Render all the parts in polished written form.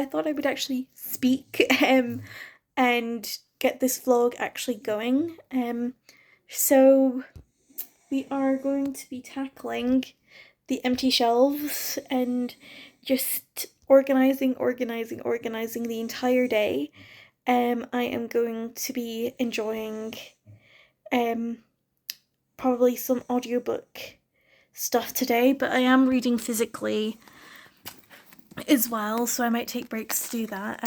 thought I would actually speak and get this vlog actually going. So we are going to be tackling the empty shelves and just organizing the entire day. I am going to be enjoying um probably some audiobook stuff today, but I am reading physically as well, so I might take breaks to do that.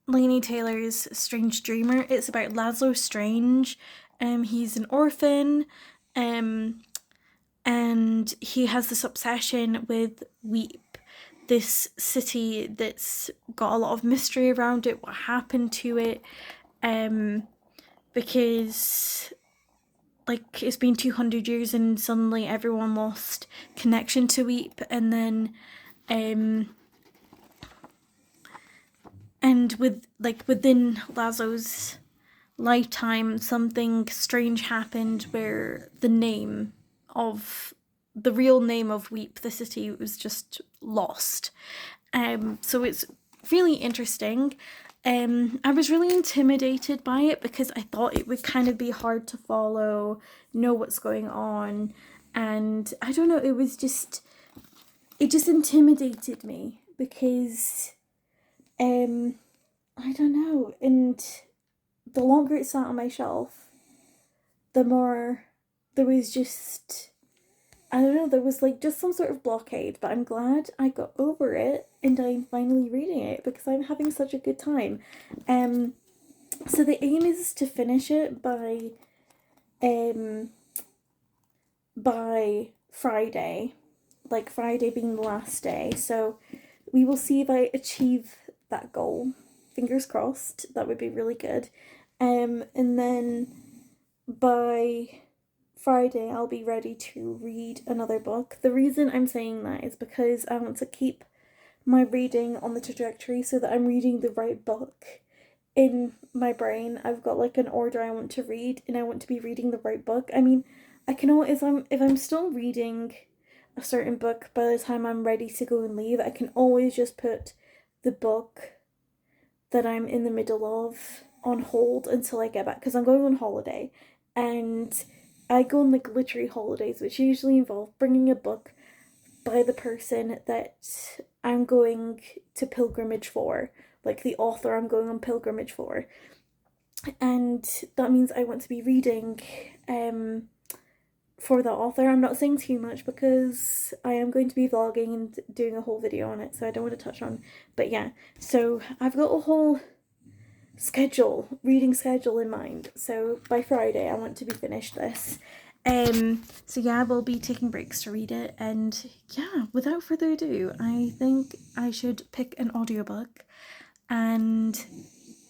Laini Taylor's Strange Dreamer. It's about Laszlo Strange. He's an orphan, and he has this obsession with Weep, this city that's got a lot of mystery around it, what happened to it, because like it's been 200 years and suddenly everyone lost connection to Weep, and then and within Laszlo's lifetime something strange happened where the real name of Weep, the city, was just lost. So it's really interesting. I was really intimidated by it because I thought it would kind of be hard to follow, know what's going on, and I don't know, it just intimidated me because I don't know, and the longer it sat on my shelf, the more there was just, I don't know, there was like just some sort of blockade, but I'm glad I got over it and I'm finally reading it because I'm having such a good time. So the aim is to finish it um by Friday, like Friday being the last day. So we will see if I achieve that goal. Fingers crossed, that would be really good. And then by Friday I'll be ready to read another book. The reason I'm saying that is because I want to keep my reading on the trajectory so that I'm reading the right book in my brain. I've got like an order I want to read and I want to be reading the right book. I mean, I can always, if I'm still reading a certain book by the time I'm ready to go and leave, I can always just put the book that I'm in the middle of on hold until I get back, because I'm going on holiday and I go on like literary holidays, which usually involve bringing a book by the person that I'm going to pilgrimage for, like the author I'm going on pilgrimage for. And that means I want to be reading for the author. I'm not saying too much because I am going to be vlogging and doing a whole video on it, so I don't want to touch on. But yeah, so I've got a whole reading schedule in mind. So by Friday I want to be finished this. So yeah, I will be taking breaks to read it, and yeah, without further ado, I think I should pick an audiobook and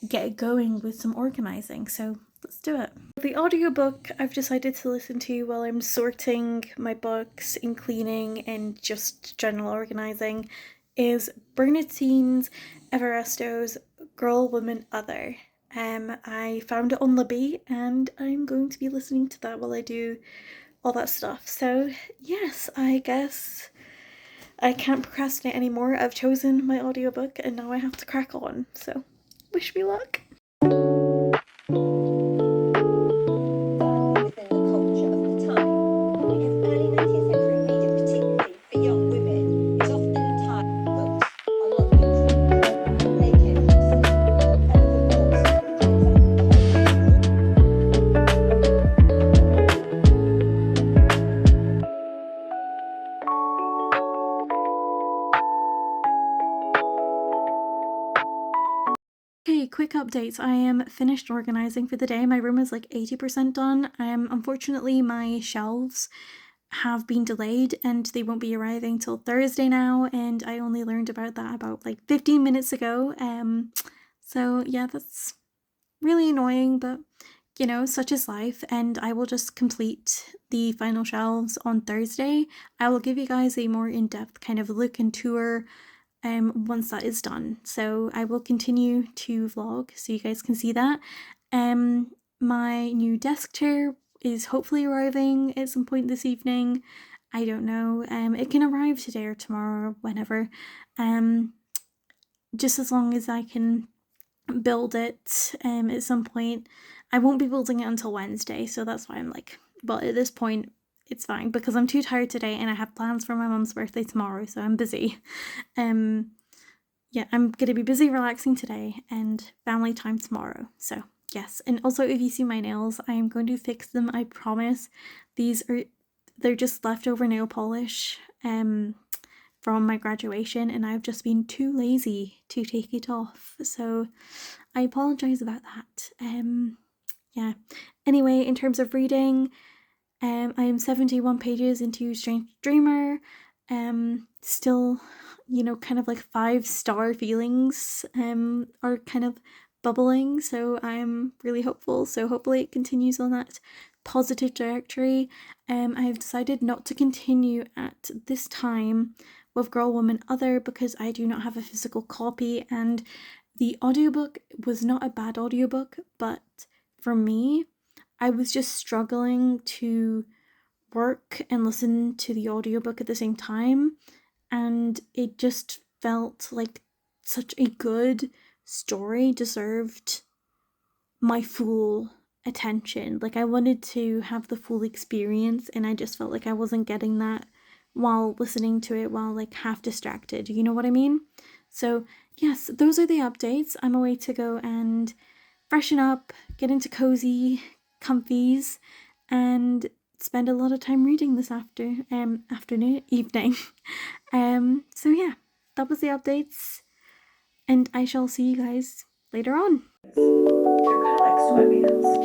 get going with some organizing. So let's do it. The audiobook I've decided to listen to while I'm sorting my books and cleaning and just general organizing is Bernardine Everasto's Girl, Woman, Other. I found it on Libby and I'm going to be listening to that while I do all that stuff. So yes, I guess I can't procrastinate anymore. I've chosen my audiobook and now I have to crack on. So wish me luck. Okay, quick updates. I am finished organizing for the day. My room is like 80% done. Unfortunately, my shelves have been delayed and they won't be arriving till Thursday now, and I only learned about that about like 15 minutes ago. So yeah, that's really annoying, but you know, such is life, and I will just complete the final shelves on Thursday. I will give you guys a more in-depth kind of look and tour once that is done. So I will continue to vlog so you guys can see that. My new desk chair is hopefully arriving at some point this evening. I don't know. It can arrive today or tomorrow or whenever. just as long as I can build it at some point. I won't be building it until Wednesday, so that's why I'm like, but at this point it's fine because I'm too tired today and I have plans for my mum's birthday tomorrow, so I'm busy. Yeah, I'm gonna be busy relaxing today and family time tomorrow. So yes, and also if you see my nails, I am going to fix them, I promise. They're just leftover nail polish from my graduation, and I've just been too lazy to take it off. So I apologize about that. Yeah. Anyway, in terms of reading, I am 71 pages into Strange Dreamer. Still, kind of like 5-star feelings are kind of bubbling, so I'm really hopeful. So hopefully it continues on that positive trajectory. I have decided not to continue at this time with Girl, Woman, Other because I do not have a physical copy, and the audiobook was not a bad audiobook, but for me, I was just struggling to work and listen to the audiobook at the same time, and it just felt like such a good story deserved my full attention. Like, I wanted to have the full experience, and I just felt like I wasn't getting that while listening to it while like half distracted, you know what I mean? So yes, those are the updates. I'm away to go and freshen up, get into cozy comfies, and spend a lot of time reading this evening. So yeah, that was the updates, and I shall see you guys later on. They're kind of like sweatbands.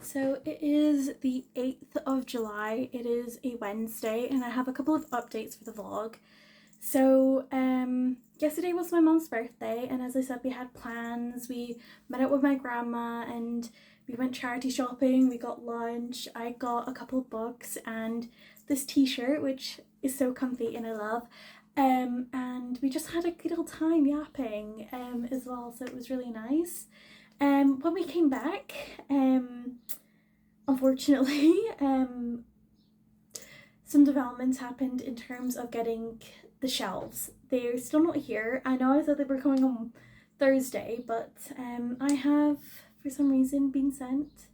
So it is the 8th of July, it is a Wednesday, and I have a couple of updates for the vlog. So yesterday was my mom's birthday, and as I said, we had plans. We met up with my grandma and we went charity shopping, we got lunch, I got a couple of books and this t-shirt which is so comfy and I love, and we just had a good old time yapping as well, so it was really nice. When we came back, unfortunately, some developments happened in terms of getting the shelves. They're still not here. I know I said they were coming on Thursday, but I have, for some reason, been sent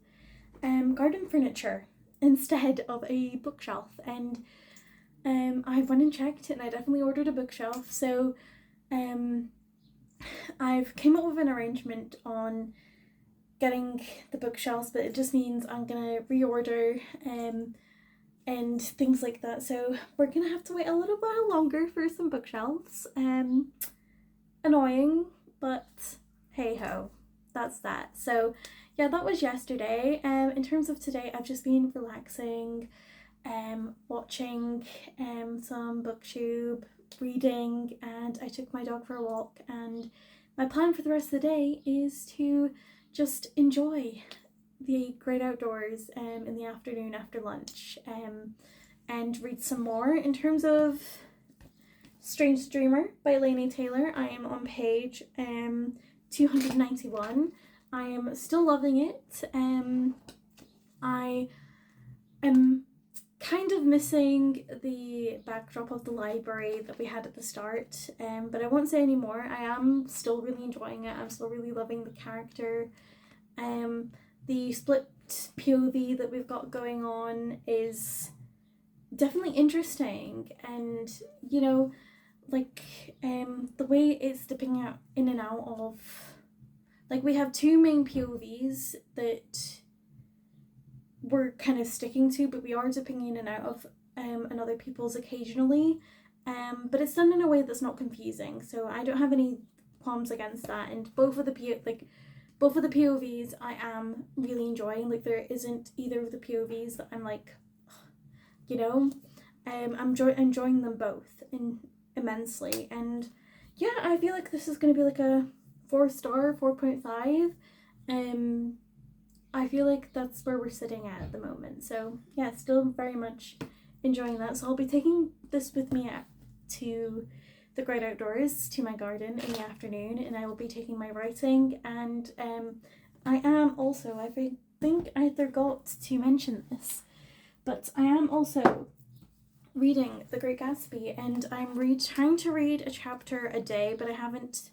garden furniture instead of a bookshelf, and I went and checked and I definitely ordered a bookshelf. So I've came up with an arrangement on getting the bookshelves, but it just means I'm gonna reorder and things like that, so we're gonna have to wait a little while longer for some bookshelves. Annoying, but hey ho, that's that. So yeah, that was yesterday. In terms of today, I've just been relaxing, watching some booktube, reading, and I took my dog for a walk, and my plan for the rest of the day is to just enjoy the great outdoors in the afternoon after lunch, and read some more. In terms of Strange Dreamer by Laini Taylor, I am on page 291. I am still loving it. I am kind of missing the backdrop of the library that we had at the start, but I won't say any more. I am still really enjoying it. I'm still really loving the character. The split POV that we've got going on is definitely interesting, and you know, like the way it's dipping out in and out of, like, we have two main POVs that we're kind of sticking to, but we are dipping in and out of other people's occasionally, but it's done in a way that's not confusing, so I don't have any qualms against that. And both of the POVs I am really enjoying. Like, there isn't either of the POVs that I'm like, you know, I'm enjoying them both immensely. And yeah, I feel like this is going to be like a 4-star, 4.5. I feel like that's where we're sitting at the moment. So yeah, still very much enjoying that. So I'll be taking this with me to the great outdoors, to my garden in the afternoon, and I will be taking my writing. And I am also, I think I forgot to mention this, but I am also reading The Great Gatsby, and I'm trying to read a chapter a day, but I haven't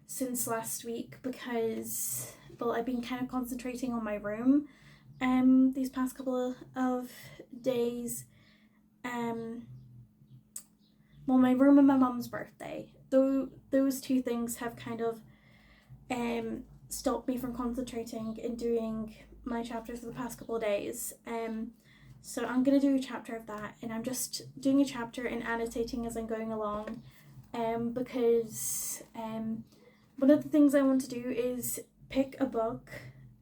since last week because, well, I've been kind of concentrating on my room these past couple of days. Well, my room and my mum's birthday. Though those two things have kind of stopped me from concentrating and doing my chapters for the past couple of days. So I'm gonna do a chapter of that, and I'm just doing a chapter and annotating as I'm going along, because one of the things I want to do is pick a book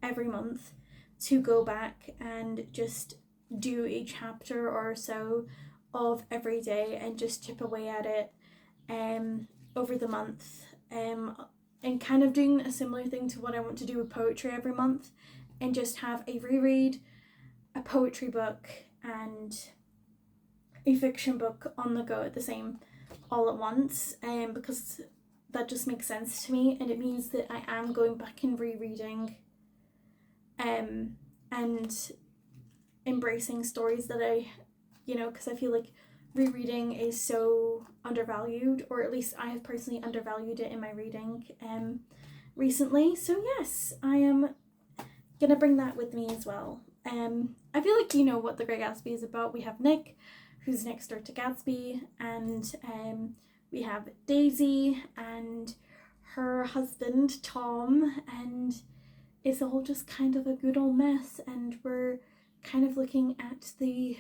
every month to go back and just do a chapter or so of every day and just chip away at it over the month, and kind of doing a similar thing to what I want to do with poetry every month, and just have a reread, a poetry book, and a fiction book on the go at the same, all at once, because that just makes sense to me, and it means that I am going back and rereading and embracing stories that I, because I feel like rereading is so undervalued, or at least I have personally undervalued it in my reading recently. So yes, I am gonna bring that with me as well. I feel like you know what The Great Gatsby is about. We have Nick, who's next door to Gatsby, and we have Daisy and her husband Tom, and it's all just kind of a good old mess, and we're kind of looking at the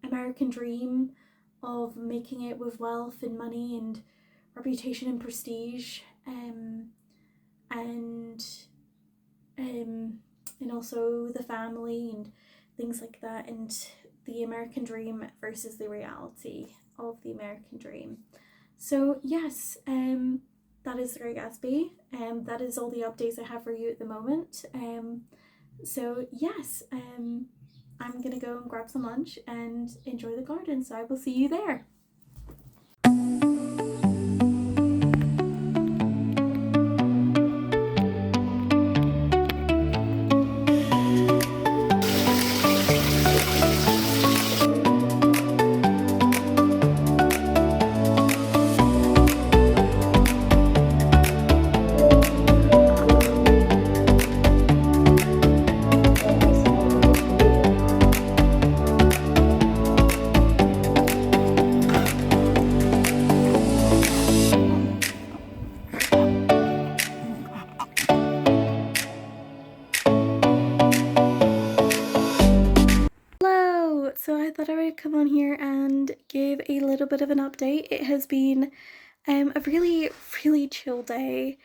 American dream of making it with wealth and money and reputation and prestige, and also the family and things like that, and the American dream versus the reality of the American dream. So yes, that is The Great Gatsby, and that is all the updates I have for you at the moment. So yes, I'm gonna go and grab some lunch and enjoy the garden, so I will see you there. Hello! So I thought I would come on here and give a little bit of an update. It has been a really, really chill day.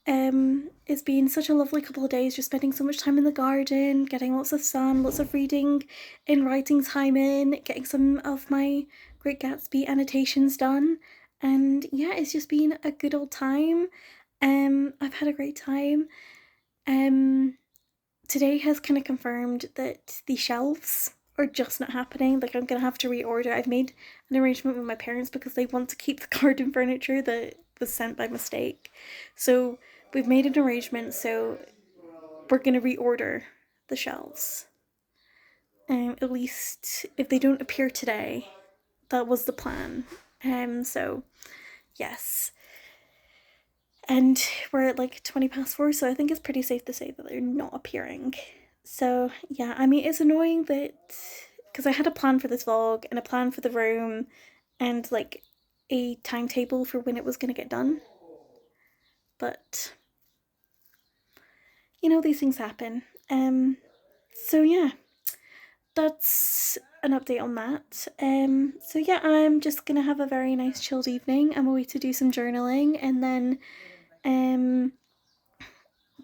It's been such a lovely couple of days, just spending so much time in the garden, getting lots of sun, lots of reading and writing time in, getting some of my Great Gatsby annotations done. And yeah, it's just been a good old time. I've had a great time. Today has kind of confirmed that the shelves are just not happening. Like, I'm gonna have to reorder. I've made an arrangement with my parents because they want to keep the garden furniture that was sent by mistake. So we've made an arrangement, so we're gonna reorder the shelves. At least if they don't appear today, that was the plan. So yes. And we're at like 20 past 4, so I think it's pretty safe to say that they're not appearing. So yeah, I mean, it's annoying that, because I had a plan for this vlog and a plan for the room and like a timetable for when it was going to get done. But, you know, these things happen. So yeah, that's an update on that. So yeah, I'm just gonna have a very nice chilled evening. I'm away to do some journaling, and then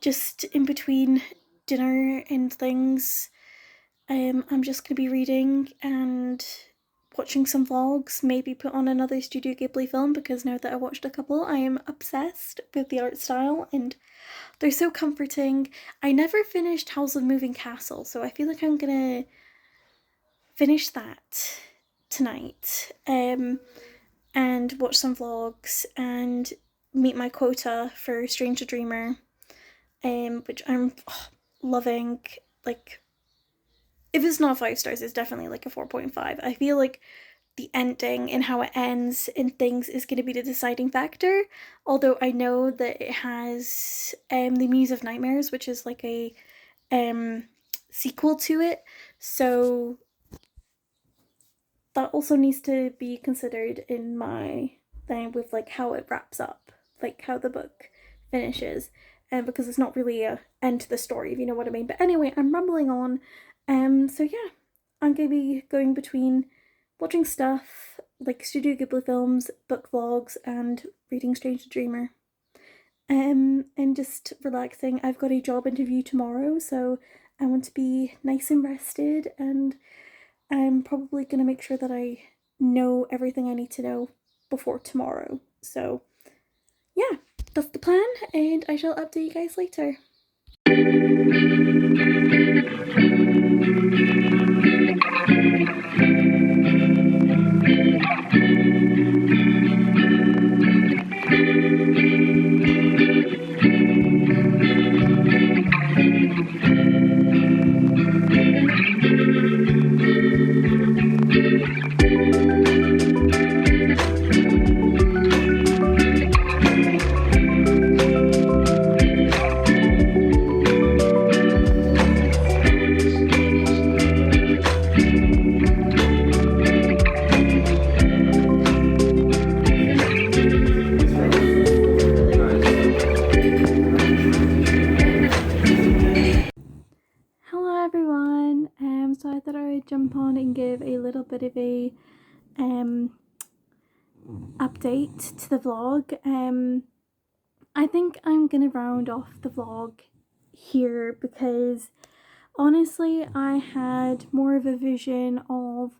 just in between dinner and things, I'm just gonna be reading and watching some vlogs, maybe put on another Studio Ghibli film, because now that I watched a couple, I am obsessed with the art style and they're so comforting. I never finished Howl's Moving Castle, so I feel like I'm gonna finish that tonight, and watch some vlogs and meet my quota for Strange the Dreamer, which I'm loving. Like, if it's not 5 stars, it's definitely like a 4.5. I feel like the ending and how it ends and things is going to be the deciding factor. Although I know that it has the Muse of Nightmares, which is like a sequel to it. So that also needs to be considered in my thing with like how it wraps up, like how the book finishes, and because it's not really a end to the story, if you know what I mean. But anyway, I'm rambling on. So yeah, I'm gonna be going between watching stuff like Studio Ghibli films, book vlogs, and reading Strange the Dreamer. And just relaxing. I've got a job interview tomorrow, so I want to be nice and rested, and I'm probably gonna make sure that I know everything I need to know before tomorrow. So yeah, that's the plan, and I shall update you guys later. Hello everyone. So I thought I would jump on and give a little bit of a update to the vlog. I think I'm gonna round off the vlog here because honestly I had more of a vision of,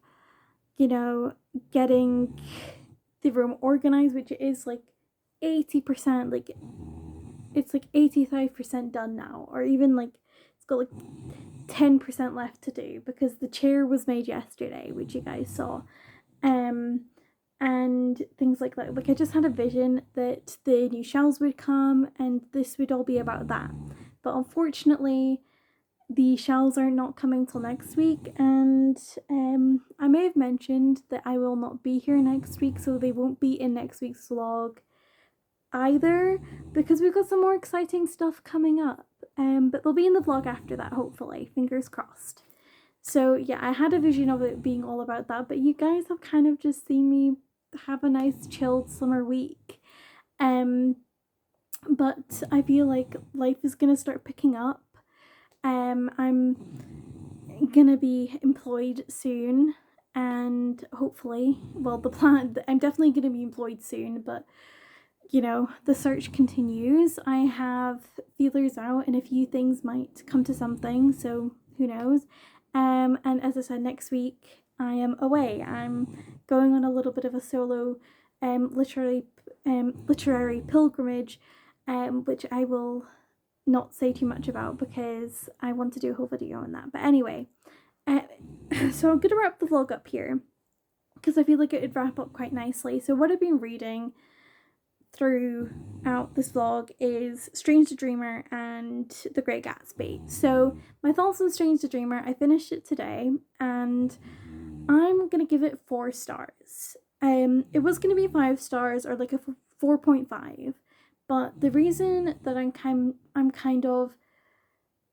you know, getting the room organized, which is like 80%, like it's like 85% done now, or even like it's got like 10% left to do because the chair was made yesterday, which you guys saw, and things like that. Like, I just had a vision that the new shells would come and this would all be about that, but unfortunately the shells are not coming till next week, and I may have mentioned that I will not be here next week, so they won't be in next week's vlog either, because we've got some more exciting stuff coming up, but they'll be in the vlog after that, hopefully, fingers crossed. So yeah, I had a vision of it being all about that, but you guys have kind of just seen me have a nice chilled summer week, but I feel like life is gonna start picking up. I'm gonna be employed soon, and hopefully, well, the plan, I'm definitely gonna be employed soon, but you know, the search continues. I have feelers out and a few things might come to something, so who knows. And as I said, next week I am away. I'm going on a little bit of a solo literary pilgrimage, which I will not say too much about because I want to do a whole video on that. But anyway, so I'm gonna wrap the vlog up here because I feel like it would wrap up quite nicely. So what I've been reading through out this vlog is Strange the Dreamer and The Great Gatsby. So my thoughts on Strange the Dreamer, I finished it today and I'm gonna give it 4 stars. It was gonna be 5 stars or like a 4.5, but the reason that I'm kind of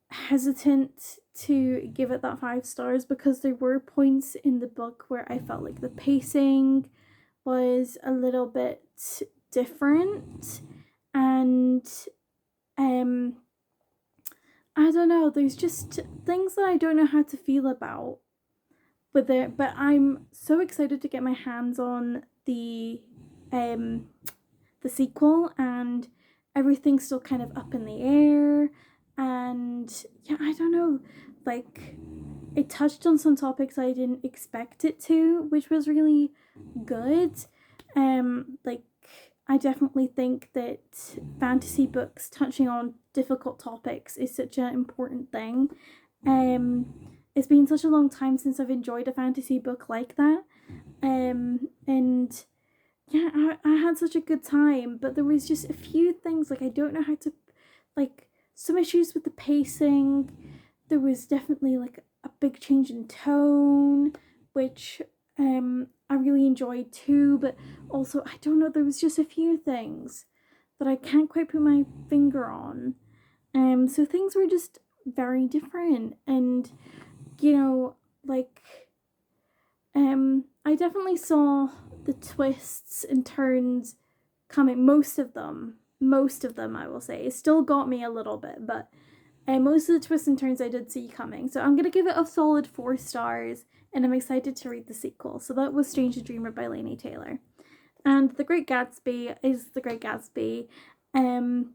hesitant to give it that 5 stars because there were points in the book where I felt like the pacing was a little bit different, and I don't know, there's just things that I don't know how to feel about with it, but I'm so excited to get my hands on the sequel, and everything's still kind of up in the air, and yeah, I don't know, like it touched on some topics I didn't expect it to, which was really good. Like I definitely think that fantasy books touching on difficult topics is such an important thing. It's been such a long time since I've enjoyed a fantasy book like that. And yeah, I had such a good time, but there was just a few things, like I don't know how to, like some issues with the pacing. There was definitely like a big change in tone, which I really enjoyed too, but also I don't know, there was just a few things that I can't quite put my finger on. So things were just very different, and you know, like I definitely saw the twists and turns coming. Most of them, I will say, it still got me a little bit, but most of the twists and turns I did see coming. So I'm gonna give it a solid 4 stars, and I'm excited to read the sequel. So that was Strange the Dreamer by Laini Taylor, and The Great Gatsby is The Great Gatsby. I'm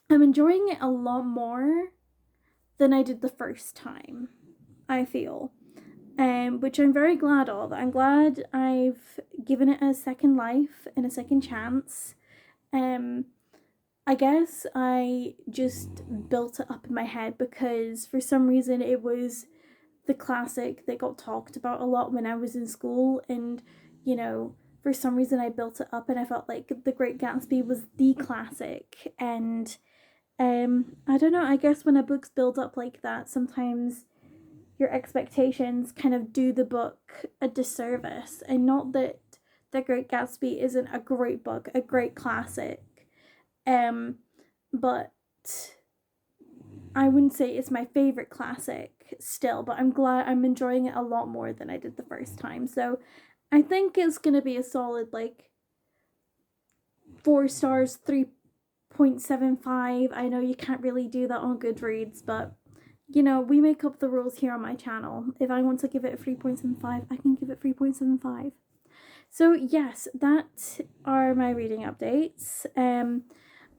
enjoying it a lot more than I did the first time, I feel. Which I'm very glad of. I'm glad I've given it a second life and a second chance. I guess I just built it up in my head because for some reason it was the classic that got talked about a lot when I was in school, and you know, for some reason I built it up and I felt like The Great Gatsby was the classic. And I don't know, I guess when a book's built up like that, sometimes your expectations kind of do the book a disservice. And not that The Great Gatsby isn't a great book, a great classic, but I wouldn't say it's my favorite classic still, but I'm glad I'm enjoying it a lot more than I did the first time. So I think it's gonna be a solid like 4 stars, 3.75. I know you can't really do that on Goodreads, but you know, we make up the rules here on my channel. If I want to give it a 3.75, I can give it 3.75. So yes, that are my reading updates.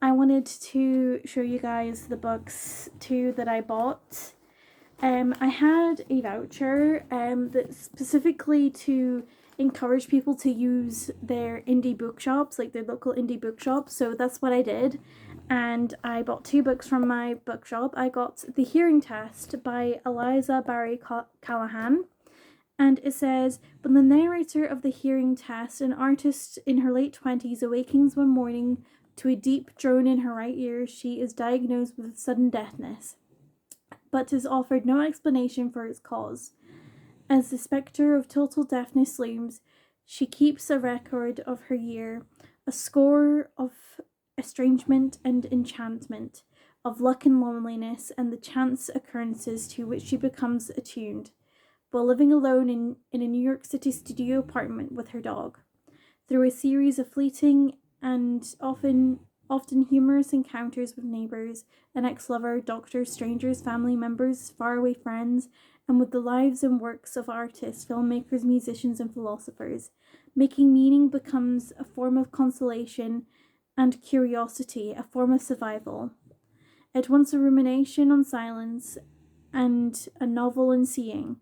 I wanted to show you guys the books too that I bought. I had a voucher that specifically to encourage people to use their indie bookshops, like their local indie bookshops. So that's what I did. And I bought 2 books from my bookshop. I got The Hearing Test by Eliza Barry Callahan. And it says, when the narrator of The Hearing Test, an artist in her late 20s, awakens one morning to a deep drone in her right ear, she is diagnosed with sudden deafness, but is offered no explanation for its cause. As the spectre of total deafness looms, she keeps a record of her year, a score of estrangement and enchantment, of luck and loneliness, and the chance occurrences to which she becomes attuned, while living alone in a New York City studio apartment with her dog. Through a series of fleeting and often humorous encounters with neighbors, an ex-lover, doctors, strangers, family members, faraway friends, and with the lives and works of artists, filmmakers, musicians, and philosophers, making meaning becomes a form of consolation, and curiosity a form of survival. At once a rumination on silence and a novel in seeing,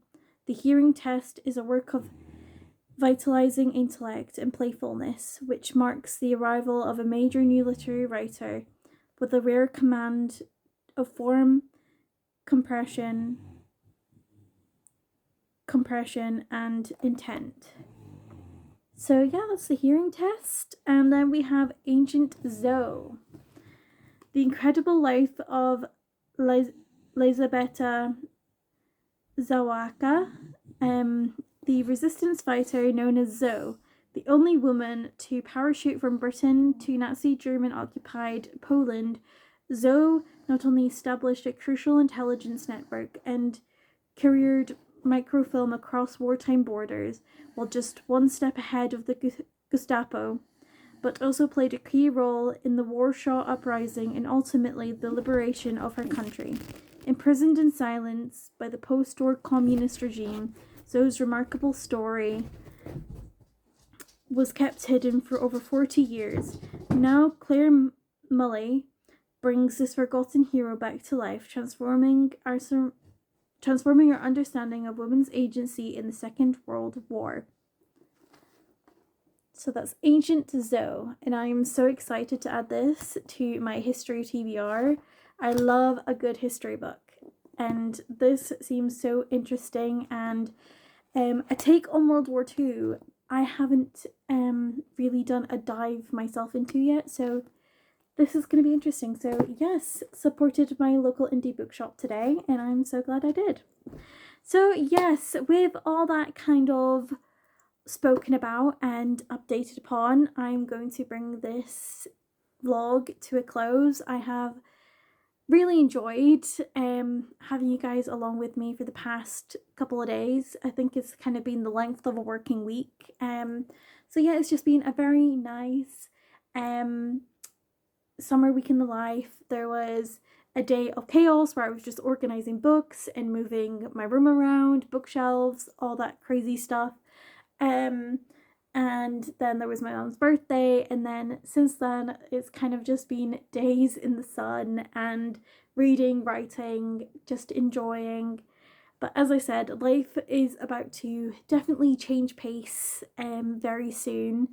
The Hearing Test is a work of vitalizing intellect and playfulness, which marks the arrival of a major new literary writer with a rare command of form, compression, and intent. So yeah, that's the hearing test. And then we have Ancient Zoe. The incredible life of Elizabetta Zawaka, the resistance fighter known as Zoe, the only woman to parachute from Britain to Nazi German occupied Poland. Zoe not only established a crucial intelligence network and couriered microfilm across wartime borders, while just one step ahead of the Gestapo, but also played a key role in the Warsaw Uprising and ultimately the liberation of her country. Imprisoned in silence by the post-war communist regime, Zoe's remarkable story was kept hidden for over 40 years. Now Claire Mully brings this forgotten hero back to life, transforming our understanding of women's agency in the Second World War. So that's Ancient Zoe, and I'm so excited to add this to my history TBR. I love a good history book, and this seems so interesting, and a take on World War II I haven't really done a dive myself into yet, so this is going to be interesting. So yes, supported my local indie bookshop today, and I'm so glad I did. So yes, with all that kind of spoken about and updated upon, I'm going to bring this vlog to a close. I have really enjoyed having you guys along with me for the past couple of days. I think it's kind of been the length of a working week. So yeah, it's just been a very nice summer week in the life. There was a day of chaos where I was just organizing books and moving my room around, bookshelves, all that crazy stuff. And then there was my mom's birthday, and then since then it's kind of just been days in the sun and reading, writing, just enjoying. But as I said, life is about to definitely change pace very soon,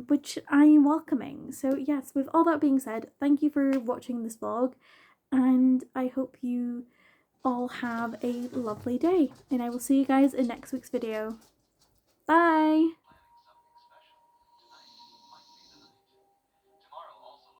which I'm welcoming. So yes, with all that being said, thank you for watching this vlog, and I hope you all have a lovely day, and I will see you guys in next week's video. Bye!